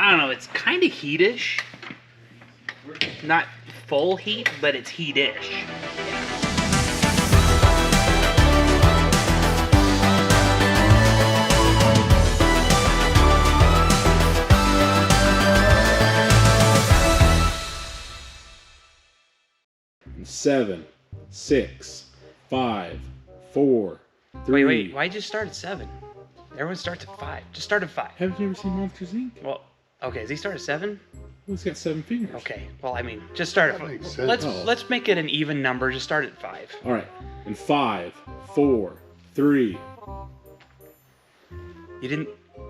I don't know, it's kind of heatish. Not full heat, but it's heatish. Seven, 6, 5, 4, 3. Wait, why'd you start at 7? Everyone starts at 5. Just start at 5. Haven't you ever seen Monsters Inc? Well, okay, does he start at 7? Well, he's got 7 fingers. Okay, well, I mean, just start at 5. Let's make it an even number. Just start at 5. All right, and 5, 4, 3. You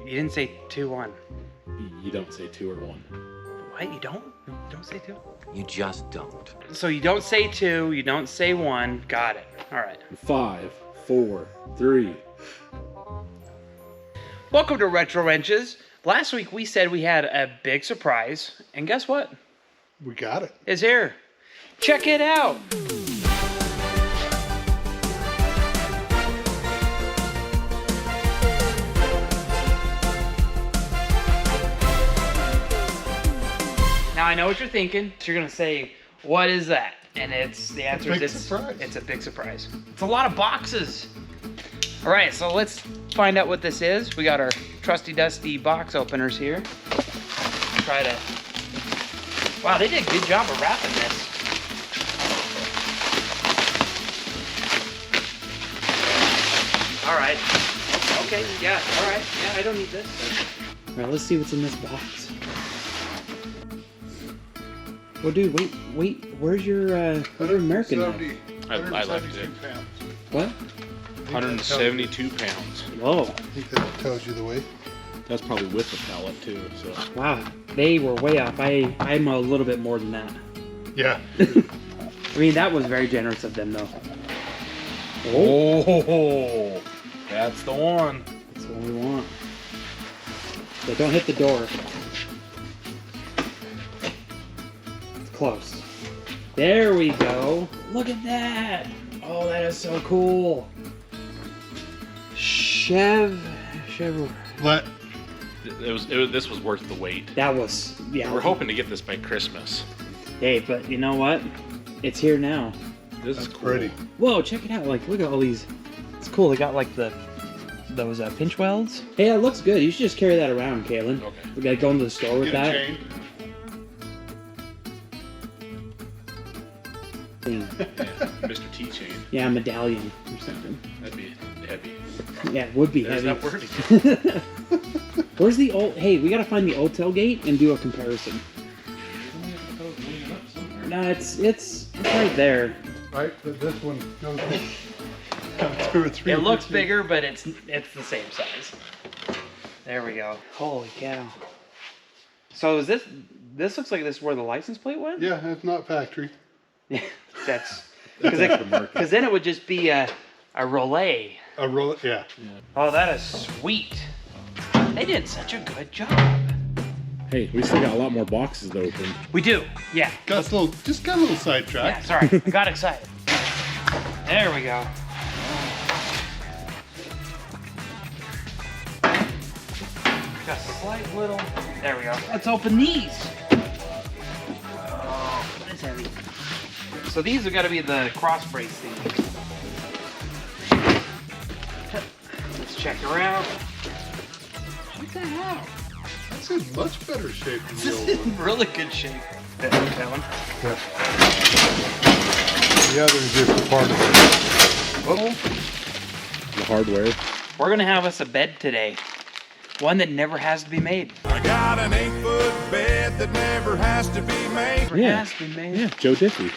didn't say 2, 1. You don't say 2 or 1. What? You don't? You don't say 2? You just don't. So you don't say 2, you don't say 1. Got it. All right. 5, 4, 3. Welcome to Retro Wrenches. Last week we said we had a big surprise, and guess what? We got it. It's here. Check it out. Now I know what you're thinking. So you're gonna say, "What is that?" And the answer is it's a big surprise. It's a lot of boxes. All right, so let's find out what this is. We got our trusty dusty box openers here. Try to. Wow, they did a good job of wrapping this. All right. Okay. Yeah. All right. Yeah, I don't need this. All right. Let's see what's in this box. Well, dude, wait. Where's your American knife? I left it. What? 172 pounds. Whoa. I think that tells you the weight. That's probably with the pallet too. So. Wow, they were way off. I'm a little bit more than that. Yeah. I mean, that was very generous of them, though. Oh, that's the one. That's what we want. So don't hit the door. It's close. There we go. Look at that. Oh, that is so cool. Chevy. But This was worth the wait. That was, yeah. We're hoping to get this by Christmas. Hey, but you know what? It's here now. This that's is cool. pretty. Whoa, check it out. Like, look at all these. It's cool. They got like those pinch welds. Hey, that looks good. You should just carry that around, Kaylin. Okay. We gotta go into the store with Get a that. chain. Yeah, Mr. T chain. Yeah, medallion or something. That'd be heavy. Yeah, it would be There's heavy. that word again. Where's the old? Hey, we gotta find the old tailgate and do a comparison. No, it's right there. Right, but this one goes 2 or 3. It looks bigger, but it's the same size. There we go. Holy cow! So is this looks like this is where the license plate went? Yeah, it's not factory. Yeah, that's because then it would just be a relay. A roll. Yeah. Oh, that is sweet. They did such a good job. Hey, we still got a lot more boxes to open. We do. Yeah. Got a little Yeah, sidetracked. sorry. I got excited. There we go. Got a slight little. There we go. Let's open these. Oh, that's heavy. So these are gotta be the cross brace things. Let's check her out. What the hell? That's in much better shape than This the is old in one. really good shape. That one. The other is just a part of it. The hardware. We're gonna have us a bed today. One that never has to be made. I got an 8-foot bed that never has to be made. Never Yeah. has to be made. Yeah, Joe Diffie.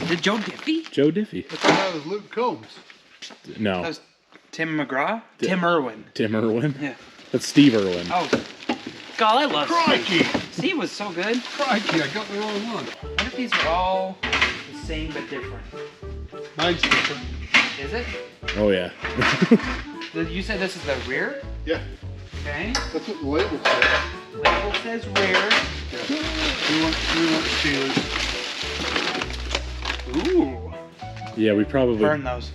Did Joe Diffie? Joe Diffie. I thought that was Luke Combs. No, That was Tim McGraw? Tim Irwin. Tim Irwin. Yeah. That's Steve Irwin. Oh, God, I love Crikey! Steve. Steve was so good. Crikey, I got the wrong one. What if these are all the same but different? Mine's different. Is it? Oh yeah. You said this is the rear? Yeah, Okay. that's what the label said. Label says rear. We want Steelers. Ooh. Yeah, we probably. Burn those.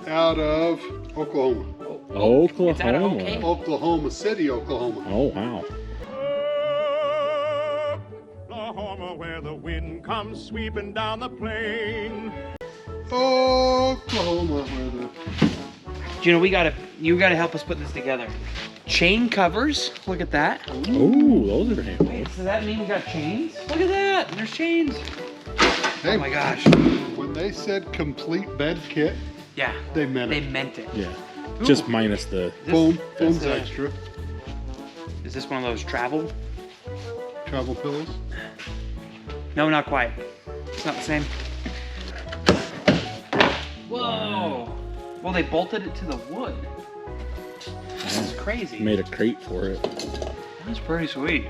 Out of Oklahoma. Oh, It's out of Oklahoma. OK. Oklahoma City, Oklahoma. Oh, wow. Oklahoma, where the wind comes sweeping down the plain. Oklahoma, where the... Gino, you gotta help us put this together. Chain covers. Look at that. Ooh, those are handy. Wait, so that means we got chains? Look at that. There's chains. Hey, Oh my gosh. when they said complete bed kit, Yeah. they meant They it. meant it. Yeah. Ooh. Just minus the. Foam's that's, extra. Is this one of those travel? Travel pillows. No, not quite. It's not the same. Whoa. Well, they bolted it to the wood. This is crazy. Made a crate for it. That's pretty sweet.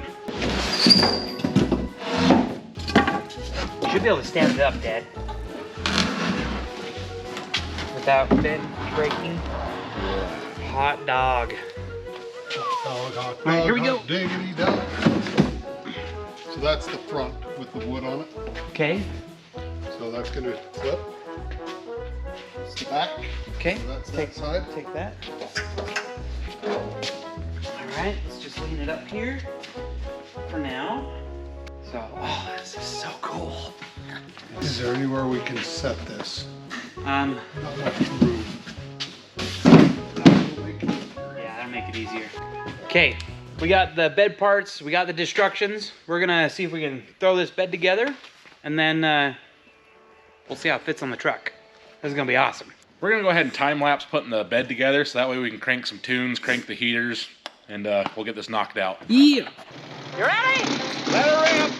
You should be able to stand it up, Dad. Without bed breaking. Hot dog. Dog, right, here we go. Diggity dog. So that's the front with the wood on it. Okay. So that's gonna flip. It's the back. Okay. So that's Take that side. Take that. All right. Let's just lean it up here for now. So, oh, this is so cool. Is there anywhere we can set this? Um. Not much room. Yeah, that'll make it easier. Okay, we got the bed parts, we got the destructions. We're gonna see if we can throw this bed together, and then we'll see how it fits on the truck. This is gonna be awesome. We're gonna go ahead and time lapse putting the bed together, so that way we can crank some tunes, crank the heaters, and we'll get this knocked out. Yeah. You ready? Let her rip!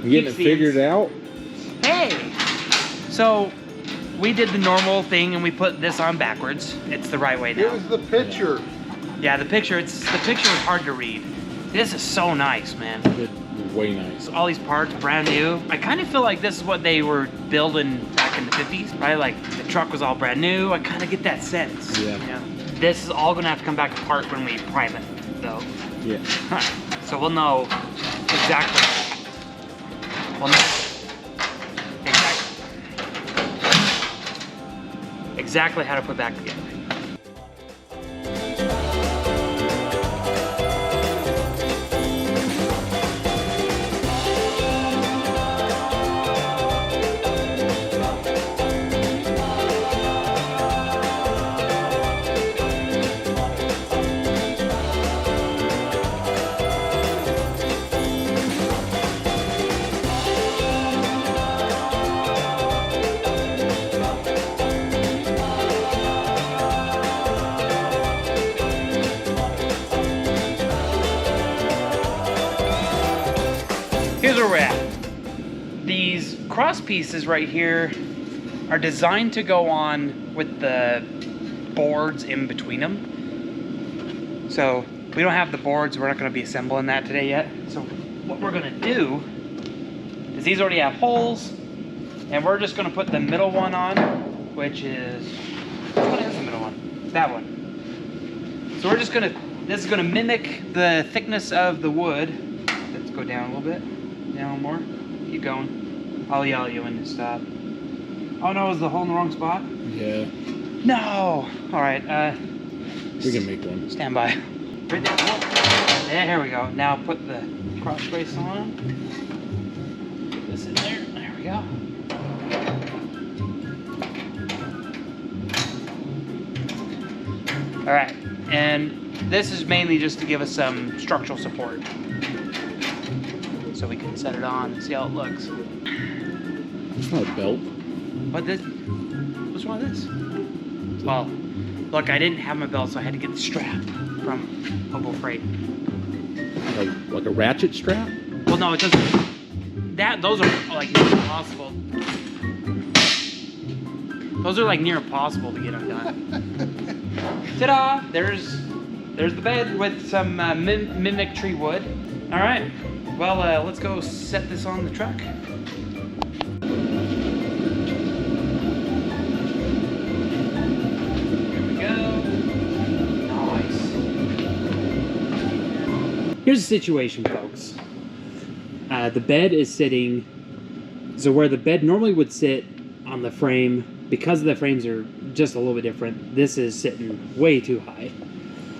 You getting it figured out? Hey! So, we did the normal thing and we put this on backwards. It's the right way now. Here's the picture. Yeah, the picture was hard to read. This is so nice, man. It's way nice. All these parts brand new. I kind of feel like this is what they were building back in the 50s, right? Like the truck was all brand new. I kind of get that sense. Yeah. This is all gonna have to come back apart when we prime it, though. Yeah. So we'll know exactly. We'll know exactly how to put back together. Here's where we're at. These cross pieces right here are designed to go on with the boards in between them. So we don't have the boards, we're not going to be assembling that today yet. So what we're going to do is these already have holes, and we're just going to put the middle one on, which is, what is the middle one? That one. So we're just going to, this is going to mimic the thickness of the wood. Let's go down a little bit. Down more. Keep going. I'll yell at you when to stop. Oh no, is the hole in the wrong spot? Yeah. No! Alright, We can make one. stand by. Right there. Yeah, here we go. Now put the cross brace on. Put this in there. There we go. Alright, and this is mainly just to give us some structural support. so we can set it on and see how it looks. It's not a belt. But this, what's wrong with this? Well, look, I didn't have my belt, so I had to get the strap from Hobo Freight. Like a ratchet strap? Well, no, it doesn't. Those are like near impossible. Those are like near impossible to get undone. Ta-da! There's the bed with some mimic tree wood. All right. Well, let's go set this on the truck. Here we go. Nice. Here's the situation, folks. The bed is sitting, so where the bed normally would sit on the frame, because the frames are just a little bit different, this is sitting way too high.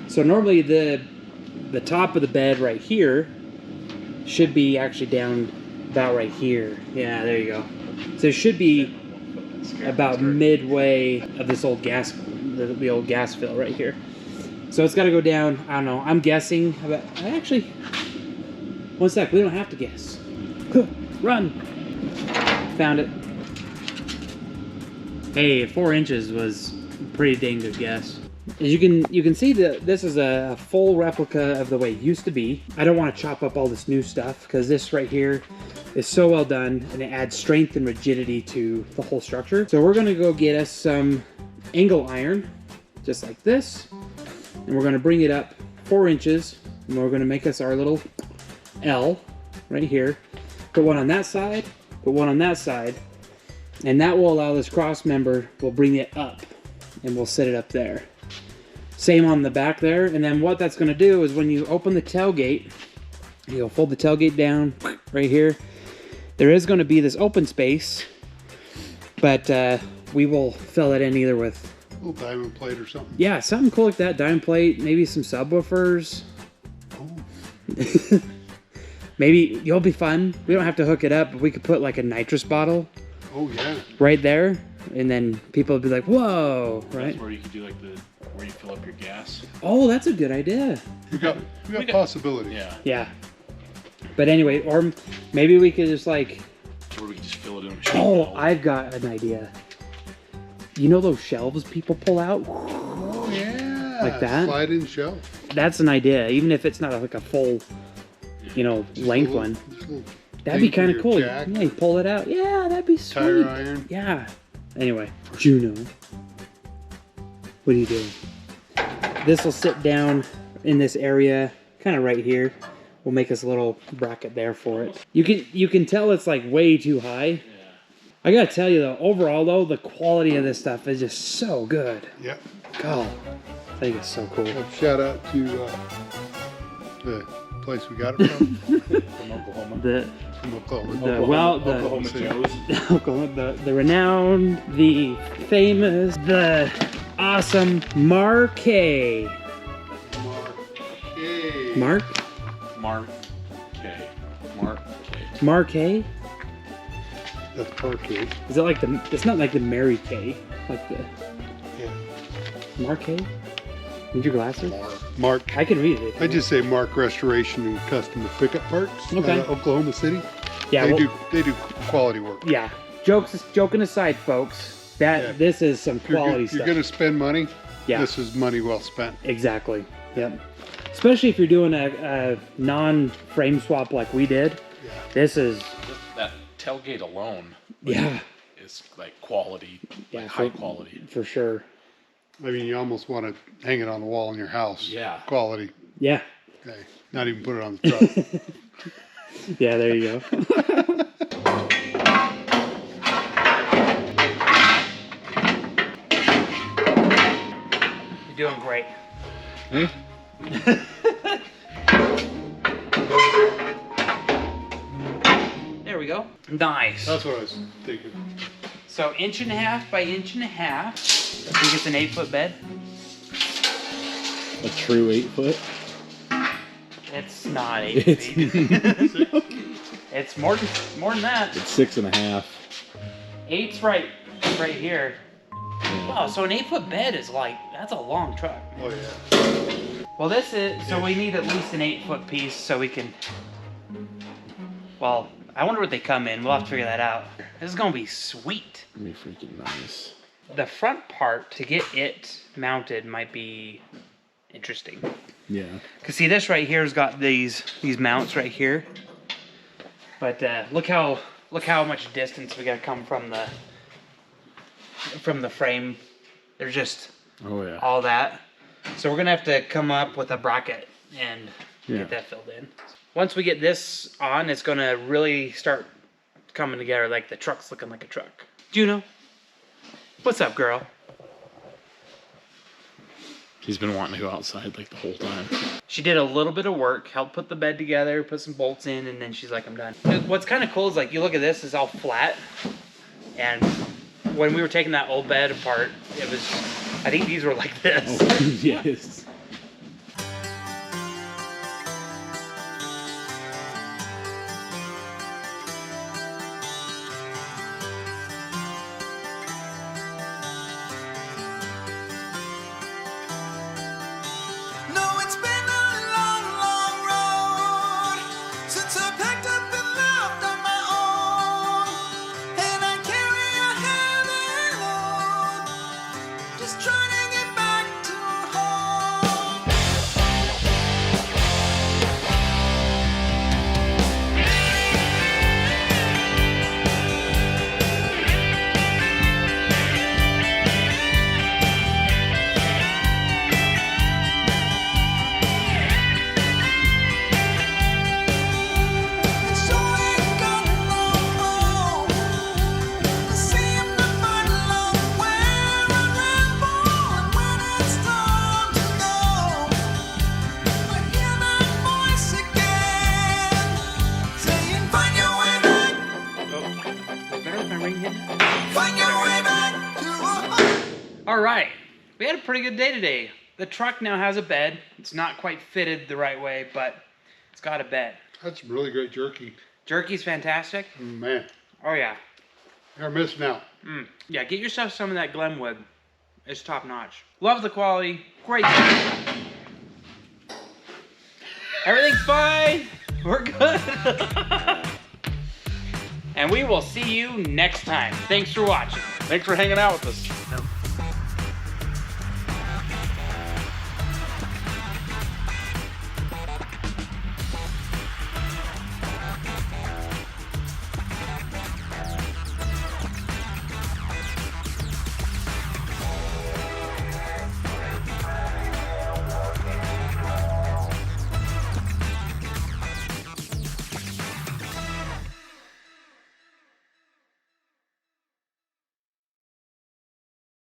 So normally the top of the bed right here should be actually down about right here. Yeah, there you go. So it should be about midway of this old gas, the old gas fill right here. So it's got to go down, I don't know, I'm guessing about, actually, one sec, we don't have to guess. Run! Found it. Hey, 4 inches was a pretty dang good guess. As you can see that this is a full replica of the way it used to be. I don't want to chop up all this new stuff because this right here is so well done and it adds strength and rigidity to the whole structure. So we're gonna go get us some angle iron, just like this, and we're gonna bring it up 4 inches, and we're gonna make us our little L right here. Put one on that side, put one on that side, and that will allow this cross member, we'll bring it up and we'll set it up there. Same on the back there, and then what that's gonna do is when you open the tailgate, you'll fold the tailgate down right here. There is gonna be this open space, but we will fill it in either with A little diamond plate or something. yeah, something cool like that, diamond plate, maybe some subwoofers. Oh. Maybe you'll be fun. We don't have to hook it up, but we could put like a nitrous bottle Oh yeah. right there, and then people would be like, whoa, right? That's where you could do like where you fill up your gas. Oh, that's a good idea. We got possibilities. Yeah. Yeah. But anyway, or maybe we could just like, Or we could just fill it in. oh, I've got an idea. You know those shelves people pull out? Oh yeah. Like that? Slide-in shelf. That's an idea, even if it's not like a full, you know, Just length a little- one. just a little That'd be thing for kind of your cool. jack, Yeah, you pull it out. Yeah, that'd be sweet. Tire iron. Yeah. Anyway, Juno, what are you doing? This will sit down in this area, kind of right here. We'll make us a little bracket there for it. You can tell it's like way too high. Yeah. I gotta tell you though, overall though, the quality of this stuff is just so good. Yep. God, I think it's so cool. Shout out to the place we got it from. From Oklahoma. From Oklahoma. Oklahoma Joe's. The renowned, the famous, the awesome Marquet. Mark? Marquet? That's parquet. Is it like it's not like the Mary Kay, like the Yeah. Marquet? Need your glasses? Mark. I can read it. I just say Mark Restoration and Custom Pickup Parts. Okay. Out of Oklahoma City. Yeah, They do quality work. yeah. Joking aside, folks, this is some quality If you're stuff. gonna spend money, Yeah. this is money well spent. Exactly. Yep. Especially if you're doing a non-frame swap like we did. Yeah. This is That tailgate alone. yeah. Is like quality, Yeah, like high quality. for sure. I mean, you almost want to hang it on the wall in your house. Yeah. Quality. Yeah. Okay. Not even put it on the truck. Yeah, there you go. You're doing great. There we go. Nice. That's what I was thinking. So 1.5 by 1.5. I think it's an 8-foot bed. A true 8 foot. It's not 8 feet. It's more than that. It's 6.5. 8's right here. Oh, so an 8-foot bed is like, that's a long truck. Oh yeah. Well, this is, so we need at least an 8-foot piece so we can Well, I wonder what they come in. We'll have to figure that out. This is gonna be sweet. It'll be freaking nice. The front part to get it mounted might be interesting. Yeah. Cause see, this right here has got these mounts right here. But look how much distance we gotta come from the frame. They're just all that. So we're gonna have to come up with a bracket and get that filled in. Once we get this on, it's gonna really start coming together. Like the truck's looking like a truck. Juno, what's up, girl? She's been wanting to go outside like the whole time. She did a little bit of work, helped put the bed together, put some bolts in, and then she's like, I'm done. What's kind of cool is like, you look at this, it's all flat. And when we were taking that old bed apart, it was, I think these were like this. Oh, yes. All right, we had a pretty good day today. The truck now has a bed. It's not quite fitted the right way, but it's got a bed. That's really great jerky. Jerky's fantastic. Man, Oh yeah. you're missing out. Yeah, get yourself some of that Glenwood. It's top notch. Love the quality. Great. Everything's fine. We're good. And we will see you next time. Thanks for watching. Thanks for hanging out with us.